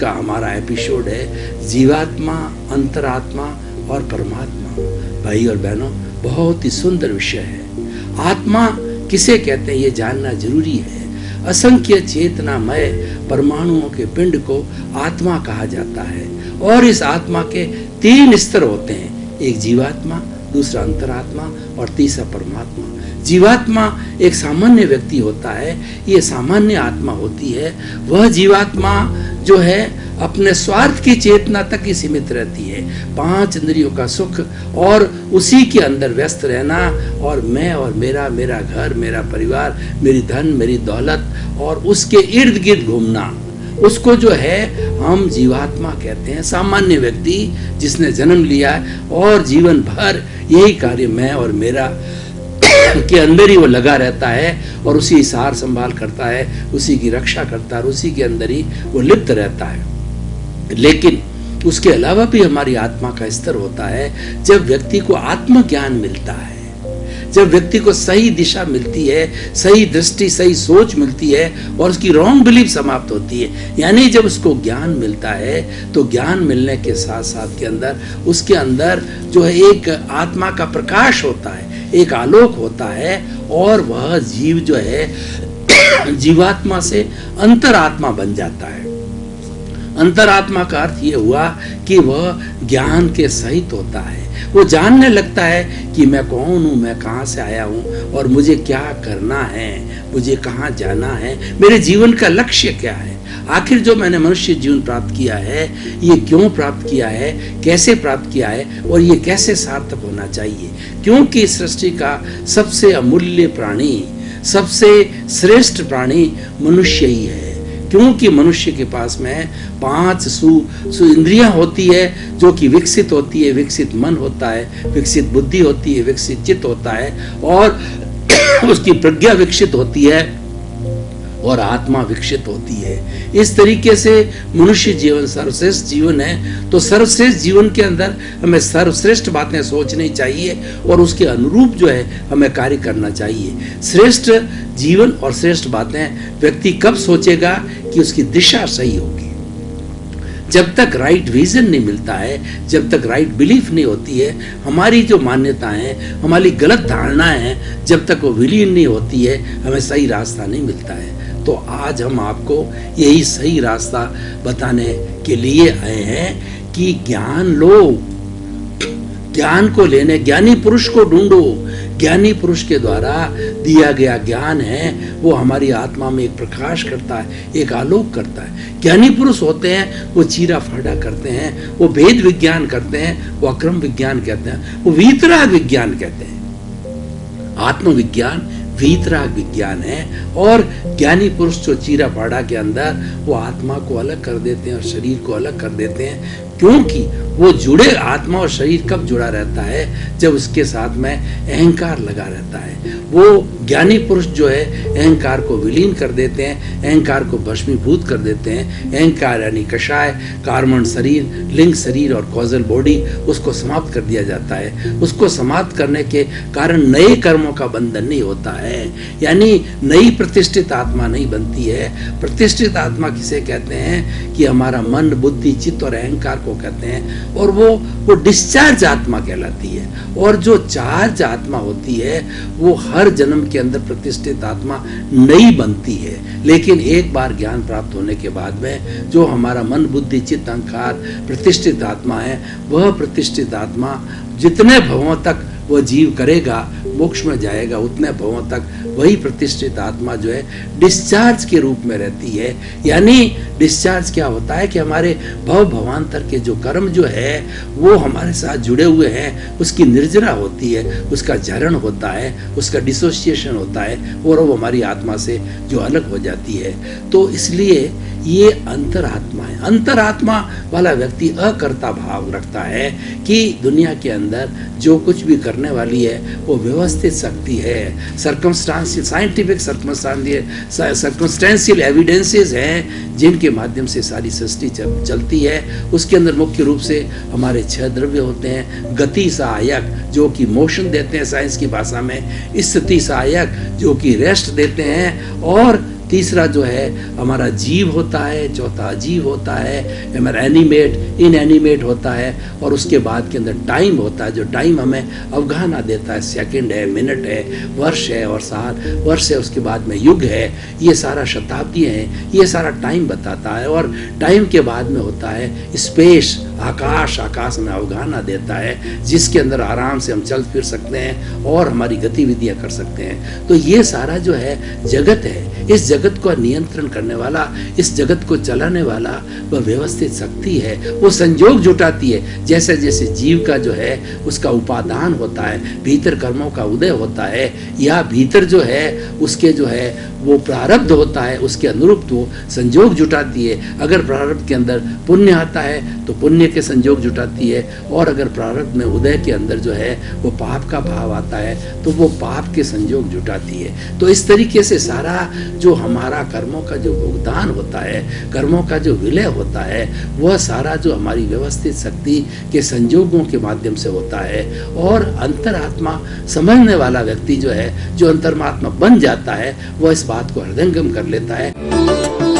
का हमारा एपिसोड है जीवात्मा, अंतरात्मा और परमात्मा। भाई और बहनों, बहुत ही सुंदर विषय है। आत्मा किसे कहते हैं ये जानना जरूरी है। असंख्य चेतनामय परमाणुओं के पिंड को आत्मा कहा जाता है और इस आत्मा के 3 स्तर होते हैं, एक जीवात्मा, दूसरा अंतरात्मा और तीसरा परमात्मा। जीवात्मा एक सामान्य व्यक्ति होता है, ये सामान्य आत्मा होती है। वह जीवात्मा जो है अपने स्वार्थ की चेतना तक ही सीमित रहती है, 5 इंद्रियों का सुख और उसी के अंदर व्यस्त रहना, और मैं और मेरा, मेरा घर, मेरा परिवार, मेरी धन, मेरी दौलत और उसके इर्द गिर्द घूमना, उसको जो है हम जीवात्मा कहते हैं। सामान्य व्यक्ति जिसने जन्म लिया और जीवन भर यही कार्य मैं और मेरा के अंदर ही वो लगा रहता है और उसी सार संभाल करता है, उसी की रक्षा करता है, उसी के अंदर ही वो लिप्त रहता है। लेकिन उसके अलावा भी हमारी आत्मा का स्तर होता है जब व्यक्ति को आत्मज्ञान मिलता है, जब व्यक्ति को सही दिशा मिलती है, सही दृष्टि, सही सोच मिलती है और उसकी रॉन्ग बिलीफ समाप्त होती है। यानी जब उसको ज्ञान मिलता है तो ज्ञान मिलने के साथ साथ के अंदर उसके अंदर जो है एक आत्मा का प्रकाश होता है, एक आलोक होता है और वह जीव जो है जीवात्मा से अंतरात्मा बन जाता है। अंतरात्मा का अर्थ ये हुआ कि वह ज्ञान के सहित होता है। वो जानने लगता है कि मैं कौन हूँ, मैं कहाँ से आया हूँ और मुझे क्या करना है, मुझे कहाँ जाना है, मेरे जीवन का लक्ष्य क्या है, आखिर जो मैंने मनुष्य जीवन प्राप्त किया है ये क्यों प्राप्त किया है, कैसे प्राप्त किया है और ये कैसे सार्थक होना चाहिए। क्योंकि सृष्टि का सबसे अमूल्य प्राणी, सबसे श्रेष्ठ प्राणी मनुष्य ही है। क्योंकि मनुष्य के पास में 5 इंद्रियां होती है जो कि विकसित होती है, विकसित मन होता है, विकसित बुद्धि होती है, विकसित चित्त होता है और उसकी प्रज्ञा विकसित होती है और आत्मा विकसित होती है। इस तरीके से मनुष्य जीवन सर्वश्रेष्ठ जीवन है। तो सर्वश्रेष्ठ जीवन के अंदर हमें सर्वश्रेष्ठ बातें सोचनी चाहिए और उसके अनुरूप जो है हमें कार्य करना चाहिए। श्रेष्ठ जीवन और श्रेष्ठ बातें व्यक्ति कब सोचेगा कि उसकी दिशा सही होगी। जब तक राइट विजन नहीं मिलता है, जब तक राइट बिलीफ नहीं होती है, हमारी जो मान्यताएं, हमारी गलत धारणाएं हैं, जब तक वो विलीन नहीं होती है, हमें सही रास्ता नहीं मिलता है। तो आज हम आपको यही सही रास्ता बताने के लिए आए हैं कि ज्ञान लो, ज्ञान को लेने ज्ञानी पुरुष को ढूंढो। ज्ञानी पुरुष के द्वारा दिया गया ज्ञान है वो हमारी आत्मा में एक प्रकाश करता है, एक आलोक करता है। ज्ञानी पुरुष होते हैं वो चीरा फाड़ा करते हैं, वो भेद विज्ञान करते हैं, वो अक्रम विज्ञान कहते हैं, वो वीतराग विज्ञान कहते हैं। आत्मविज्ञान वीतराग विज्ञान है और ज्ञानी पुरुष जो चीरा फाड़ा के अंदर वो आत्मा को अलग कर देते हैं और शरीर को अलग कर देते हैं। क्योंकि वो जुड़े, आत्मा और शरीर कब जुड़ा रहता है, जब उसके साथ में अहंकार लगा रहता है। वो ज्ञानी पुरुष जो है अहंकार को विलीन कर देते हैं, अहंकार को भस्मीभूत कर देते हैं। अहंकार यानी कषाय, कार्बन शरीर, लिंग शरीर और कॉजल बॉडी, उसको समाप्त कर दिया जाता है। उसको समाप्त करने के कारण नए कर्मों का बंधन नहीं होता है, यानी नई प्रतिष्ठित आत्मा नहीं बनती है। प्रतिष्ठित आत्मा किसे कहते हैं कि हमारा मन, बुद्धि, चित्त और अहंकार को कहते हैं और वो डिस्चार्ज आत्मा कहलाती है। और जो चार्ज आत्मा होती है वो हर जन्म के अंदर प्रतिष्ठित आत्मा नहीं बनती है। लेकिन एक बार ज्ञान प्राप्त होने के बाद में जो हमारा मन, बुद्धि, चित्त, अहंकार प्रतिष्ठित आत्मा है, वह प्रतिष्ठित आत्मा जितने भवों तक वह जीव करेगा, मोक्ष में जाएगा, उतने भवों तक वही प्रतिष्ठित आत्मा जो है डिस्चार्ज के रूप में रहती है। यानी डिस्चार्ज क्या होता है कि हमारे भव भवांतर के जो कर्म जो है वो हमारे साथ जुड़े हुए हैं, उसकी निर्जरा होती है, उसका झरण होता है, उसका डिसोसिएशन होता है और वो हमारी आत्मा से जो अलग हो जाती है। तो इसलिए ये अंतरात्मा है। अंतरात्मा वाला व्यक्ति अकर्ता भाव रखता है कि दुनिया के अंदर जो कुछ भी करने वाली है वो व्यवस्थित शक्ति है। सर्कमस्टांशियल, साइंटिफिक सर्कमस्टेंशियल एविडेंसेस हैं जिनके माध्यम से सारी सृष्टि चलती है। उसके अंदर मुख्य रूप से हमारे 6 द्रव्य होते हैं। गति सहायक जो कि मोशन देते हैं साइंस की भाषा में, स्थिति सहायक जो कि रेस्ट देते हैं, और तीसरा जो है हमारा जीव होता है, चौथा अजीव होता है, हमारा एनिमेट, इनएनिमेट होता है, और उसके बाद के अंदर टाइम होता है, जो टाइम हमें अवगाहना देता है, सेकंड है, मिनट है, वर्ष है और साल, वर्ष है, उसके बाद में युग है, ये सारा शताब्दियाँ हैं, ये सारा टाइम बताता है। और टाइम के बाद में होता है स्पेस, आकाश, आकाश में अवगाहना देता है, जिसके अंदर आराम से हम चल फिर सकते हैं और हमारी गतिविधियां कर सकते हैं। तो ये सारा जो है जगत है, इस जगत को नियंत्रण करने वाला, इस जगत को चलाने वाला वह व्यवस्थित शक्ति है, वो संयोग जुटाती है। जैसे जैसे जीव का जो है उसका उपादान होता है, भीतर कर्मों का उदय होता है, या भीतर जो है उसके जो है वो प्रारब्ध होता है, उसके अनुरूप वो संयोग जुटाती है। अगर प्रारब्ध के अंदर पुण्य आता है तो पुण्य के संयोग जुटाती है, और अगर प्रारब्ध में उदय के अंदर जो है वो पाप का भाव आता है तो वो पाप के संयोग जुटाती है। तो इस तरीके से सारा जो हमारा कर्मों का जो भुगतान होता है, कर्मों का जो विलय होता है, वह सारा जो हमारी व्यवस्थित शक्ति के संयोगों के माध्यम से होता है। और अंतरात्मा समझने वाला व्यक्ति जो है, जो अंतर्मात्मा बन जाता है, वह इस बात को हृदयंगम कर लेता है।